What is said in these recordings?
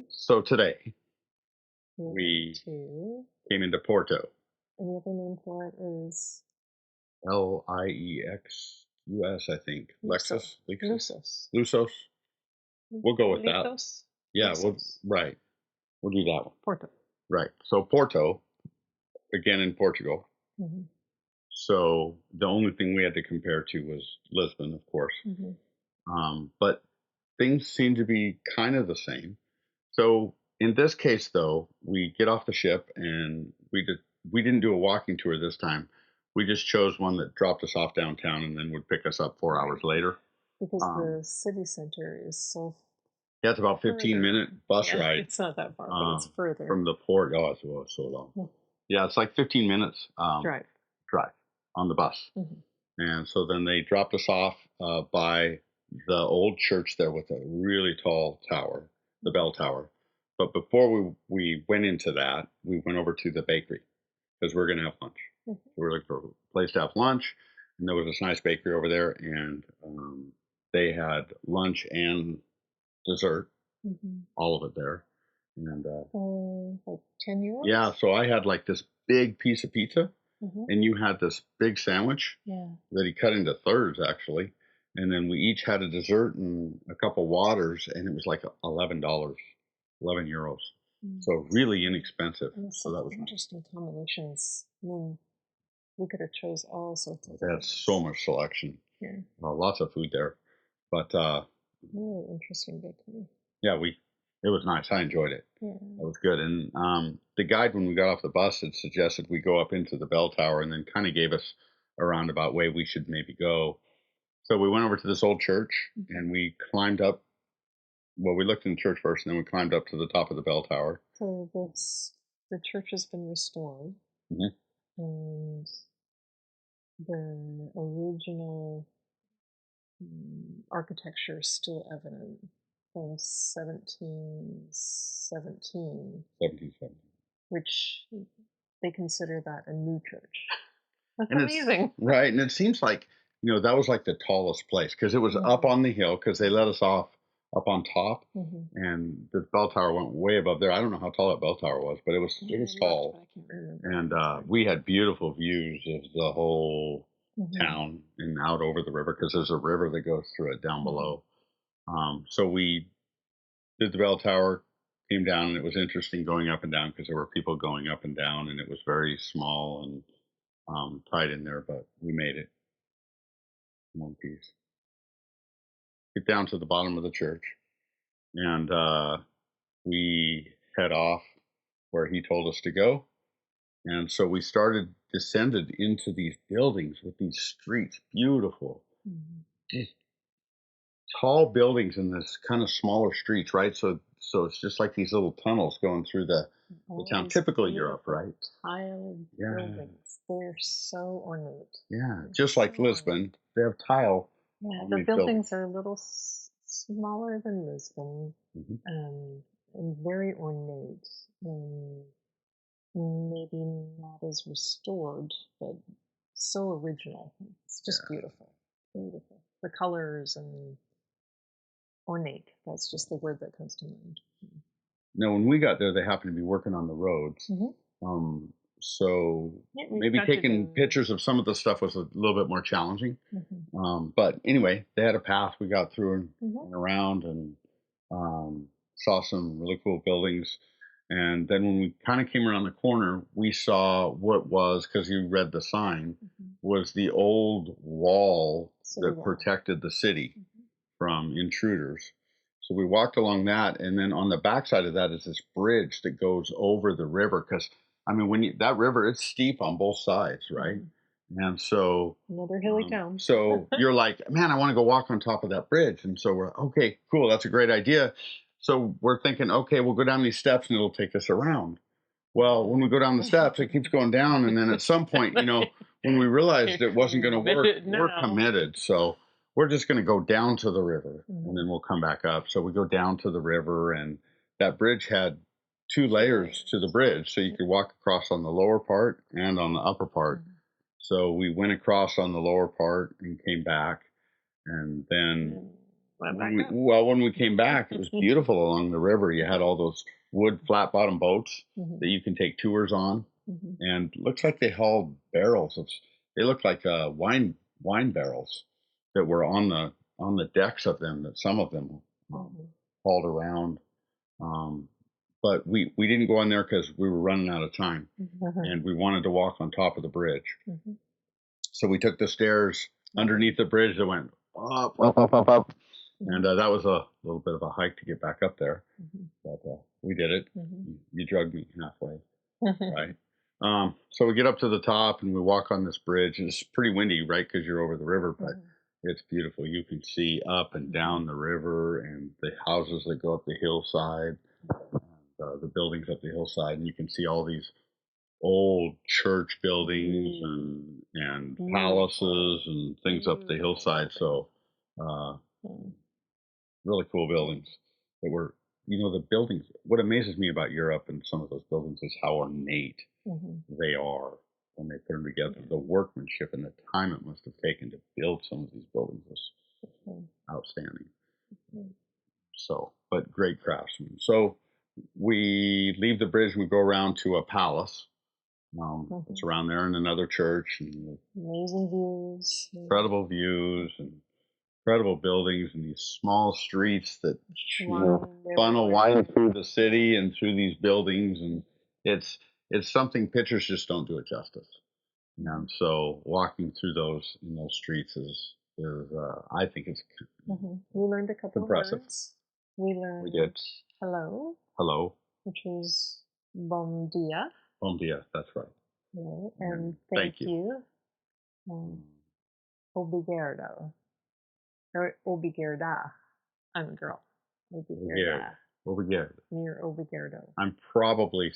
So today We we to, came into Porto, and the other name for it is Liexus, I think. Luso. Lexus, Lusos. Lusos. We'll go with that. Lithos? Yeah, Lusos. right. We'll do that one. Porto. Right. So Porto, again in Portugal. Mm-hmm. So the only thing we had to compare to was Lisbon, of course. Mm-hmm. But things seem to be kind of the same. So in this case, though, we get off the ship and we didn't do a walking tour this time. We just chose one that dropped us off downtown and then would pick us up 4 hours later. Because Um, the city center is so yeah, it's about 15-minute further. bus Yeah, ride it's not that far, but it's further. from the port. Oh, it's so long. Yeah, it's like 15 minutes Drive. on the bus. Mm-hmm. And so then they dropped us off by the old church there with a really tall tower, the bell tower. But before we went into that, we went over to the bakery because we're going to have lunch. Mm-hmm. So we're looking for a place to have lunch. And there was this nice bakery over there, and they had lunch and dessert, Mm-hmm. all of it there. And Like 10 euros? yeah, so I had like this big piece of pizza, Mm-hmm. and you had this big sandwich Yeah. that he cut into thirds actually, and then we each had a dessert and a couple waters, and it was like $11, 11 euros. So really inexpensive. And So that was nice. interesting combinations. I mean, we could have chose all sorts of They had so much selection. Yeah. Lots of food there, but Really interesting bakery. yeah, it was nice. I enjoyed it. Yeah. It was good. And the guide, when we got off the bus, had suggested we go up into the bell tower, and then kind of gave us a roundabout way we should maybe go. So we went over to this old church, and we climbed up. Well, we looked in the church first, and then we climbed up to the top of the bell tower. So the church has been restored, Mhm. and the original architecture is still evident from 1717, 1770. which they consider that a new church. That's And amazing. right, and it seems like that was like the tallest place because it was up on the hill because they let us off up on top, and the bell tower went way above there. I don't know how tall that bell tower was, but it was tall, I can't remember. and we had beautiful views of the whole town and out over the river because there's a river that goes through it down below. So we did the bell tower, came down, and it was interesting going up and down because there were people going up and down, and it was very small and tight in there, but we made it in one piece. Get down to the bottom of the church, and we head off where he told us to go. And so we descended into these buildings with these streets, beautiful, just tall buildings in this kind of smaller streets, right? So it's just like these little tunnels going through the town. Typical Europe, right? Tiled buildings. They're so ornate. Yeah, just like Lisbon, they have tile. Yeah, the buildings are a little smaller than Lisbon, and very ornate, and maybe not as restored, but so original. It's just beautiful, beautiful. The colors and ornate. That's just the word that comes to mind. Now, when we got there, they happened to be working on the roads. So maybe taking pictures of some of the stuff was a little bit more challenging. But anyway, they had a path we got through and around, and saw some really cool buildings. And then when we kind of came around the corner, we saw what was, because you read the sign, was the old wall that protected the city from intruders. So we walked along that, and then on the backside of that is this bridge that goes over the river. Because that river, it's steep on both sides, right? And so another hilly town. So you're like, man, I want to go walk on top of that bridge. And so we're okay, cool, that's a great idea. So we're thinking, okay, we'll go down these steps and it'll take us around. Well, when we go down the steps, it keeps going down, and then at some point, when we realized it wasn't going to work, we're committed. So we're just going to go down to the river, and then we'll come back up. So we go down to the river, and that bridge had 2 layers to the bridge, so you could walk across on the lower part and on the upper part. So we went across on the lower part and came back, and then Went back up. When we came back, it was beautiful along the river. You had all those wood flat bottom boats that you can take tours on, and looks like they hauled barrels of. They looked like wine barrels that were on the decks of them. That some of them hauled around. But we didn't go on there because we were running out of time, and we wanted to walk on top of the bridge. So we took the stairs underneath the bridge that went up. And that was a little bit of a hike to get back up there, but we did it. You drugged me halfway, right? So we get up to the top and we walk on this bridge. And it's pretty windy, right? Because you're over the river, but it's beautiful. You can see up and down the river and the houses that go up the hillside, and, the buildings up the hillside, and you can see all these old church buildings and palaces and things up the hillside. So. Really cool buildings that were, the buildings. What amazes me about Europe and some of those buildings is how ornate they are when they put them together. The workmanship and the time it must have taken to build some of these buildings was outstanding. So, but great craftsmen. So we leave the bridge and we go around to a palace. It's around there and another church. And amazing views. Incredible views and incredible buildings and these small streets that funnel wind through the city and through these buildings, and it's something pictures just don't do it justice. And so walking through those streets is I think it's we learned a couple impressive. of words. We did hello, which is bom dia. Bom dia, that's right. Yeah, and thank you. Obrigado. Or obrigada. I'm a girl. Obrigada. Near obrigado. I'm probably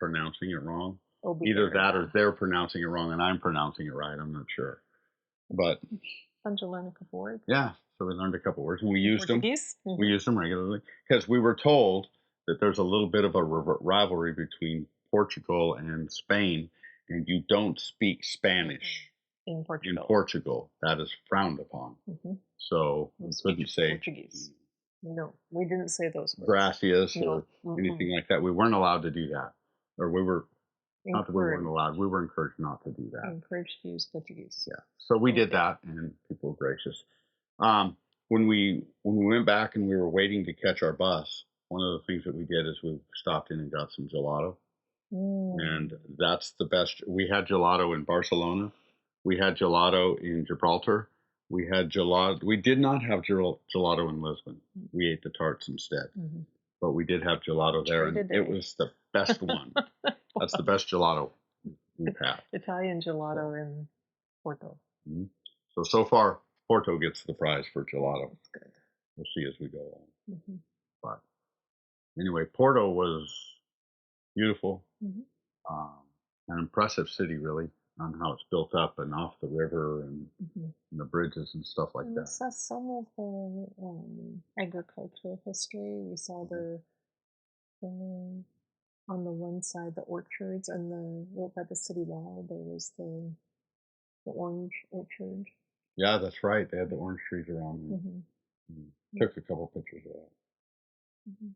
pronouncing it wrong. Either that or they're pronouncing it wrong and I'm pronouncing it right. I'm not sure. But fun to learn a couple words. Yeah, so we learned a couple words and we used Portuguese? them. We used them regularly because we were told that there's a little bit of a rivalry between Portugal and Spain, and you don't speak Spanish in Portugal. That is frowned upon. So we couldn't say Portuguese. No, we didn't say those words. Gracias or anything like that. We weren't allowed to do that, or we were. Not that we weren't allowed. We were encouraged not to do that. Encouraged to use Portuguese. Yeah. So we did that, and people were gracious. When we went back and we were waiting to catch our bus, one of the things that we did is we stopped in and got some gelato, and that's the best. We had gelato in Barcelona. We had gelato in Gibraltar. We had gelato. We did not have gelato in Lisbon. We ate the tarts instead. But we did have gelato there, and it was the best one. That's the best gelato we've had. Italian gelato in Porto. So far, Porto gets the prize for gelato. That's good. We'll see as we go on. But anyway, Porto was beautiful. An impressive city, really, on how it's built up and off the river and the bridges and stuff like that. We saw some of the agricultural history. We saw the on the one side the orchards, and right by the city wall there was the orange orchard. Yeah, that's right. They had the orange trees around there. Took a couple pictures of that.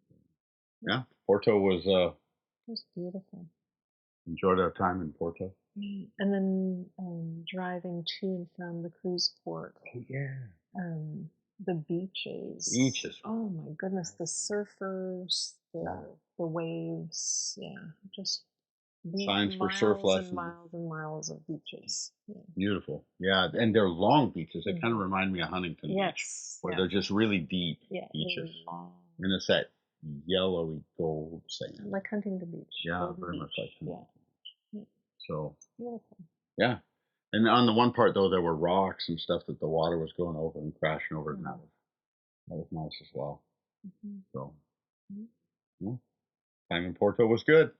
Yeah, Porto was. It was beautiful. Enjoyed our time in Porto. And then driving to and from the cruise port. Oh yeah. The beaches. Oh my goodness, the surfers, the waves. Yeah, just signs for surf lessons. Miles and miles of beaches. Yeah. Beautiful. Yeah, and they're long beaches. They kind of remind me of Huntington Beach, where they're just really deep beaches. And it's that yellowy gold sand. Like Huntington Beach. Yeah, very much like Huntington Beach. So, beautiful. Yeah. And on the one part, though, there were rocks and stuff that the water was going over and crashing over, and that was nice as well. So, yeah. Time in Porto was good.